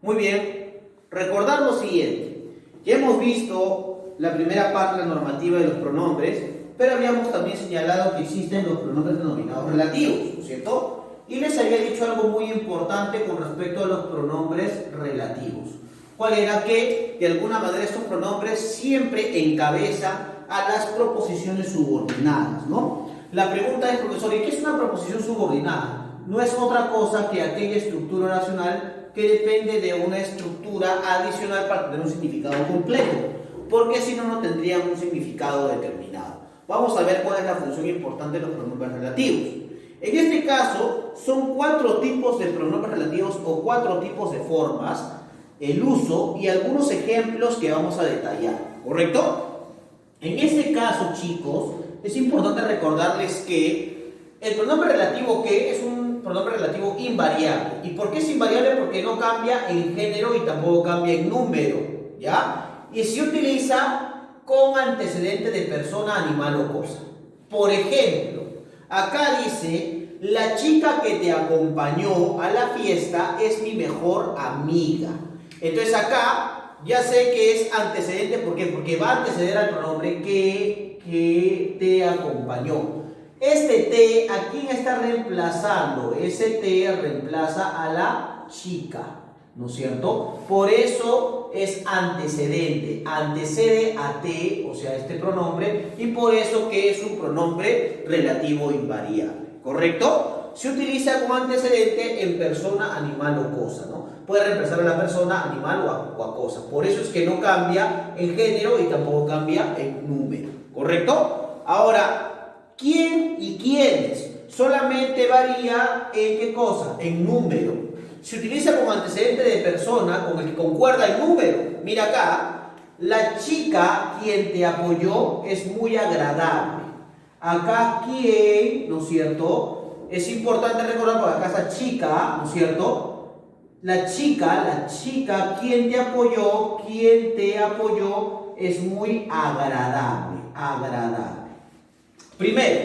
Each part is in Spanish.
Muy bien, recordar lo siguiente. Ya hemos visto la primera parte de la normativa de los pronombres, pero habíamos también señalado que existen los pronombres denominados relativos, ¿no es cierto? Y les había dicho algo muy importante con respecto a los pronombres relativos. ¿Cuál era? Que de alguna manera estos pronombres siempre encabezan a las proposiciones subordinadas, ¿no? La pregunta es, profesor, ¿y qué es una proposición subordinada? No es otra cosa que aquella estructura oracional que depende de una estructura adicional para tener un significado completo, porque si no, no tendrían un significado determinado. Vamos a ver cuál es la función importante de los pronombres relativos. En este caso, son 4 tipos de pronombres relativos o 4 tipos de formas, el uso y algunos ejemplos que vamos a detallar, ¿correcto? En este caso, chicos, es importante recordarles que el pronombre relativo que es un pronombre relativo invariable. ¿Y por qué es invariable? Porque no cambia en género y tampoco cambia en número, ¿ya? Y se utiliza con antecedente de persona, animal o cosa. Por ejemplo, acá dice, la chica que te acompañó a la fiesta es mi mejor amiga. Entonces acá ya sé que es antecedente, ¿por qué? Porque va a anteceder al pronombre que te acompañó. Este te, ¿a quién está reemplazando? Ese te reemplaza a la chica, ¿no es cierto? Por eso es antecedente, antecede a te, o sea, este pronombre, y por eso que es un pronombre relativo invariable, ¿correcto? Se utiliza como antecedente en persona, animal o cosa, ¿no? Puede reemplazar a la persona, animal o a cosa. Por eso es que no cambia en género y tampoco cambia en número, ¿correcto? Ahora, ¿quién y quiénes? Solamente varía en qué cosa, en número. Se utiliza como antecedente de persona con el que concuerda el número. Mira acá, la chica quien te apoyó es muy agradable. Acá quién, ¿no es cierto? Es importante recordar porque acá esa chica, ¿no es cierto? La chica, quien te apoyó es muy agradable, agradable. Primero,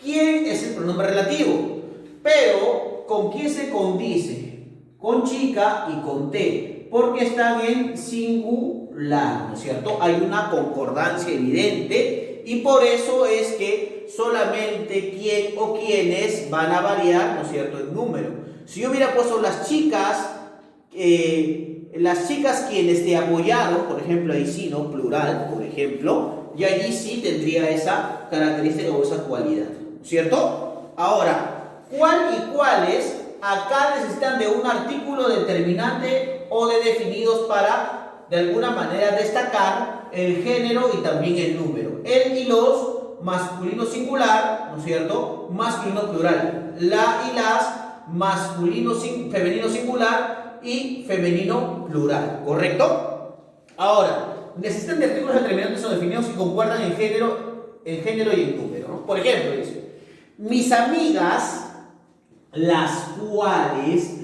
¿quién es el pronombre relativo? Pero, ¿con quién se condice? Con chica y con te, porque están en singular, ¿no es cierto? Hay una concordancia evidente y por eso es que solamente quién o quiénes van a variar, ¿no es cierto?, en número. Si yo hubiera puesto las chicas quienes te apoyaron, por ejemplo, ahí sí, ¿no? Plural, por ejemplo, y allí sí tendría esa característica o esa cualidad, ¿no es cierto? Ahora, ¿cuál y cuáles? Acá necesitan de un artículo determinante o de definidos para, de alguna manera, destacar el género y también el número. El y los, masculino singular, ¿no es cierto? Masculino plural. La y las, femenino singular y femenino plural, ¿correcto? Ahora, necesitan de artículos determinantes o definidos que concuerdan en género y en número, ¿no? Por ejemplo, dice, mis amigas, las cuales,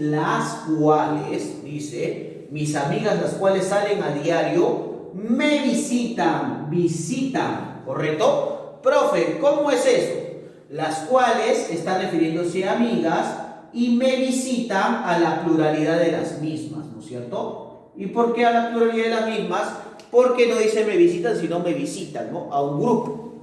dice, mis amigas las cuales salen a diario, me visitan, ¿correcto? Profe, ¿cómo es eso? Las cuales están refiriéndose a amigas y me visitan a la pluralidad de las mismas, ¿no es cierto? ¿Y por qué a la pluralidad de las mismas? Porque no dice me visitan, sino me visitan, ¿no? A un grupo.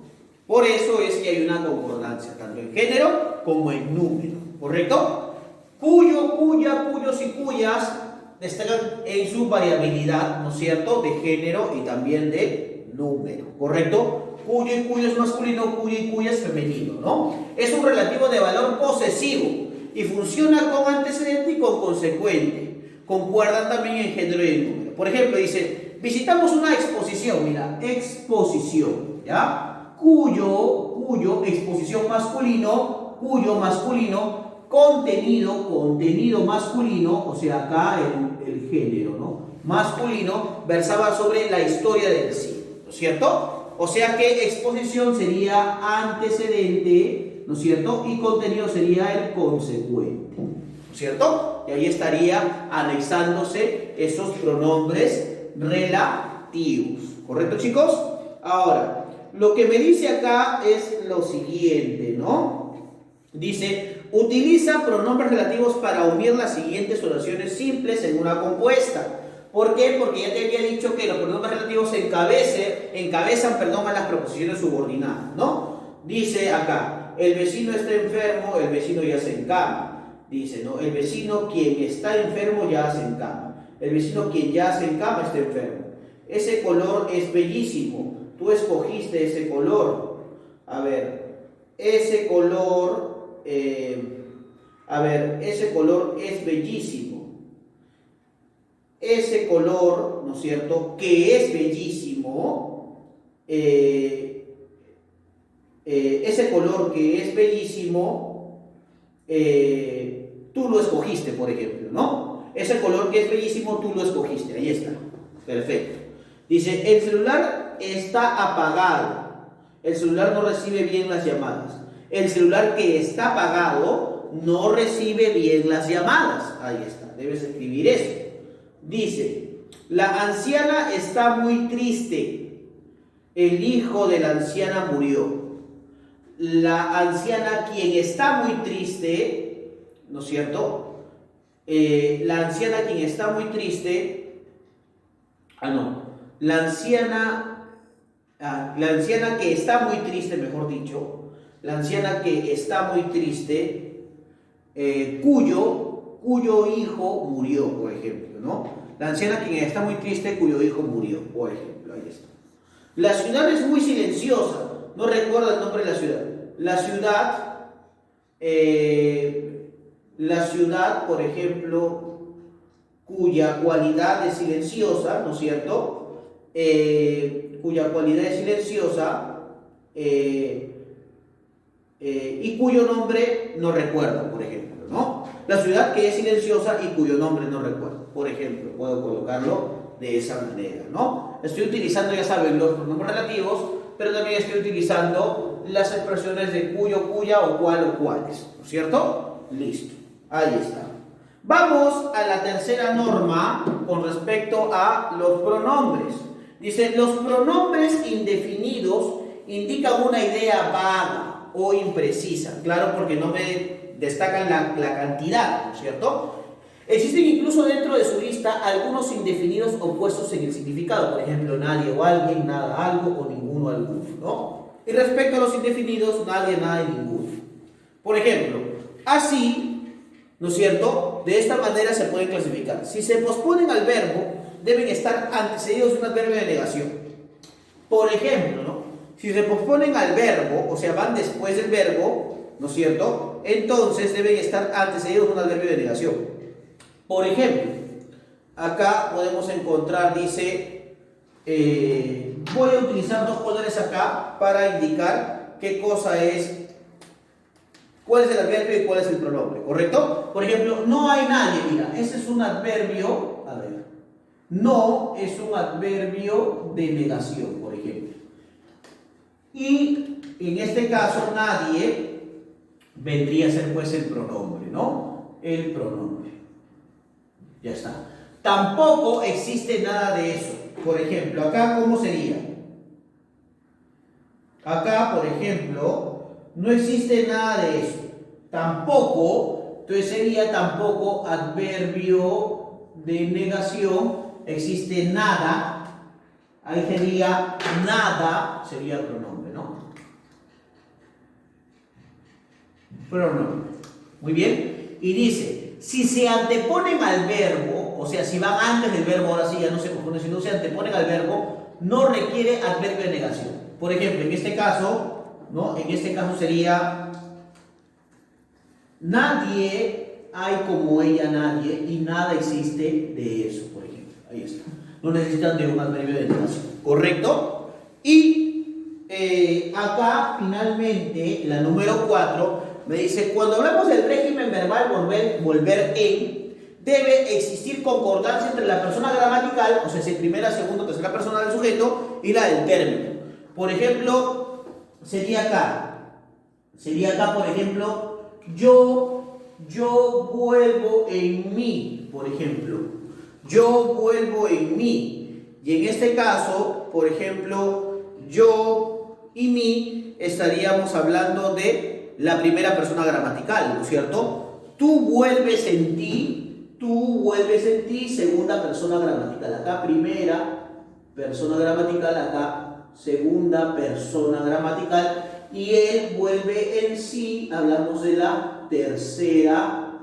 Por eso es que hay una concordancia, tanto en género como en número, ¿correcto? Cuyo, cuya, cuyos y cuyas destacan en su variabilidad, ¿no es cierto?, de género y también de número, ¿correcto? Cuyo y cuyo es masculino, cuyo y cuya es femenino, ¿no? Es un relativo de valor posesivo y funciona con antecedente y con consecuente. Concuerdan también en género y en número. Por ejemplo, dice, visitamos una exposición, mira, exposición, ¿ya? Cuyo, exposición masculino, cuyo masculino, contenido masculino, o sea, acá el género, ¿no? Masculino, versaba sobre la historia del sí, ¿no es cierto? O sea que exposición sería antecedente, ¿no es cierto? Y contenido sería el consecuente, ¿no es cierto? Y ahí estaría anexándose esos pronombres relativos, ¿correcto, chicos? Ahora, lo que me dice acá es lo siguiente, ¿no? Dice, utiliza pronombres relativos para unir las siguientes oraciones simples en una compuesta. ¿Por qué? Porque ya te había dicho que los pronombres relativos encabezan a las proposiciones subordinadas, ¿no? Dice acá, el vecino está enfermo, el vecino yace en cama. Dice, ¿no? El vecino quien está enfermo yace en cama. El vecino quien yace en cama está enfermo. Ese color es bellísimo. Tú escogiste ese color. A ver, ese color, ese color es bellísimo. Ese color, ¿no es cierto?, que es bellísimo, ese color que es bellísimo, tú lo escogiste, por ejemplo, ¿no? Ese color que es bellísimo, tú lo escogiste, ahí está, perfecto. Dice, el celular está apagado, el celular no recibe bien las llamadas. El celular que está apagado no recibe bien las llamadas, ahí está, debes escribir eso. Dice, la anciana está muy triste. El hijo de la anciana murió. La anciana quien está muy triste, ¿no es cierto? La anciana quien está muy triste, la anciana que está muy triste, mejor dicho, la anciana que está muy triste, cuyo hijo murió, por ejemplo, ¿no? La anciana quien está muy triste, cuyo hijo murió, por ejemplo, ahí está. La ciudad es muy silenciosa, no recuerda el nombre de la ciudad. La ciudad, por ejemplo, cuya cualidad es silenciosa, ¿no es cierto? Cuya cualidad es silenciosa y cuyo nombre no recuerda, por ejemplo, ¿no? La ciudad que es silenciosa y cuyo nombre no recuerdo. Por ejemplo, puedo colocarlo de esa manera, ¿no? Estoy utilizando, ya saben, los pronombres relativos, pero también estoy utilizando las expresiones de cuyo, cuya o cuáles, ¿no es cierto? Listo, ahí está. Vamos a la tercera norma con respecto a los pronombres. Dice, los pronombres indefinidos indican una idea vaga o imprecisa. Claro, porque no me destacan la cantidad, ¿no es cierto? Existen incluso dentro de su lista algunos indefinidos opuestos en el significado. Por ejemplo, nadie o alguien, nada, algo o ninguno, alguno, ¿no? Y respecto a los indefinidos, nadie, nada y ninguno. Por ejemplo, así, ¿no es cierto? De esta manera se pueden clasificar. Si se posponen al verbo, deben estar antecedidos de un adverbio de negación. Por ejemplo, ¿no? Si se posponen al verbo, o sea, van después del verbo, ¿no es cierto? Entonces deben estar antecedidos de un adverbio de negación. Por ejemplo, acá podemos encontrar, dice, voy a utilizar dos colores acá para indicar qué cosa es, cuál es el adverbio y cuál es el pronombre, ¿correcto? Por ejemplo, no hay nadie, mira, ese es un adverbio, a ver, no es un adverbio de negación, por ejemplo. Y en este caso, nadie vendría a ser pues el pronombre, ¿no? El pronombre. Ya está. Tampoco existe nada de eso. Por ejemplo, acá, ¿cómo sería? Acá, por ejemplo, no existe nada de eso. Tampoco, entonces sería tampoco adverbio de negación. Existe nada. Ahí sería nada, sería pronombre, ¿no? Pronombre. Muy bien. Y dice, si se anteponen al verbo, o sea, si van antes del verbo, ahora sí ya no se confunde, si no se anteponen al verbo, no requiere adverbio de negación. Por ejemplo, en este caso, ¿no? En este caso sería nadie hay como ella, nadie, y nada existe de eso, por ejemplo. Ahí está. No necesitan de un adverbio de negación. ¿Correcto? Y acá, finalmente, la número 4 me dice, cuando hablamos del régimen verbal volver en, debe existir concordancia entre la persona gramatical, o sea, si primera, segunda, tercera persona del sujeto, y la del término. Por ejemplo, sería acá, por ejemplo, yo vuelvo en mí, por ejemplo, yo vuelvo en mí. Y en este caso, por ejemplo, yo y mí estaríamos hablando de la primera persona gramatical, ¿no es cierto? Tú vuelves en ti, segunda persona gramatical. Acá primera persona gramatical, acá segunda persona gramatical. Y él vuelve en sí, hablamos de la tercera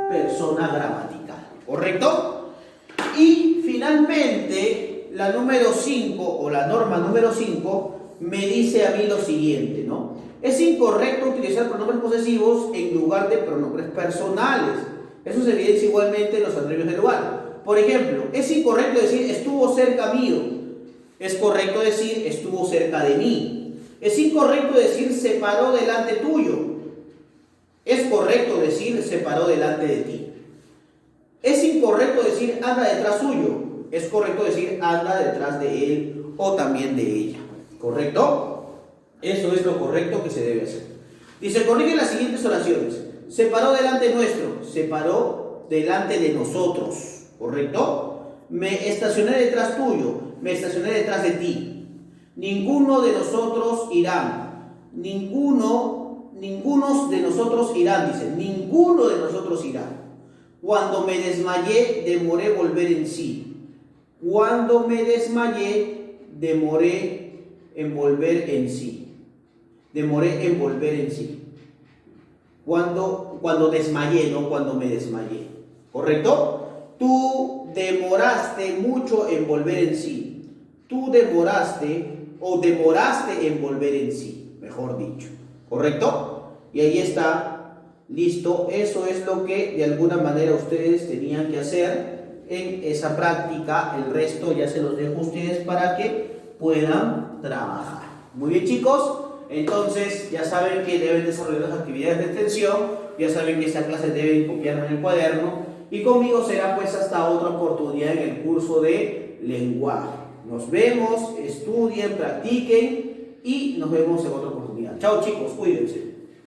persona gramatical, ¿correcto? Y finalmente, la número 5 o la norma número 5 me dice a mí lo siguiente, ¿no? Es incorrecto utilizar pronombres posesivos en lugar de pronombres personales. Eso se evidencia igualmente en los adverbios del lugar. Por ejemplo, es incorrecto decir estuvo cerca mío. Es correcto decir estuvo cerca de mí. Es incorrecto decir se paró delante tuyo. Es correcto decir se paró delante de ti. Es incorrecto decir anda detrás suyo. Es correcto decir anda detrás de él o también de ella. ¿Correcto? Eso es lo correcto que se debe hacer. Dice, corrige las siguientes oraciones. Se paró delante nuestro. Se paró delante de nosotros. ¿Correcto? Me estacioné detrás tuyo. Me estacioné detrás de ti. Ninguno de nosotros irán. Ningunos de nosotros irán, dice. Ninguno de nosotros irá. Cuando me desmayé, demoré volver en sí. Cuando me desmayé, demoré en volver en sí. Demoré en volver en sí. Cuando desmayé, no cuando me desmayé. ¿Correcto? Tú demoraste mucho en volver en sí. Tú demoraste en volver en sí, mejor dicho. ¿Correcto? Y ahí está, listo. Eso es lo que de alguna manera ustedes tenían que hacer en esa práctica. El resto ya se los dejo a ustedes para que puedan trabajar. Muy bien, chicos. Entonces ya saben que deben desarrollar las actividades de extensión. Ya saben que esta clase deben copiarla en el cuaderno. Y conmigo será pues hasta otra oportunidad en el curso de lenguaje. Nos vemos, estudien, practiquen y nos vemos en otra oportunidad. Chao chicos, cuídense.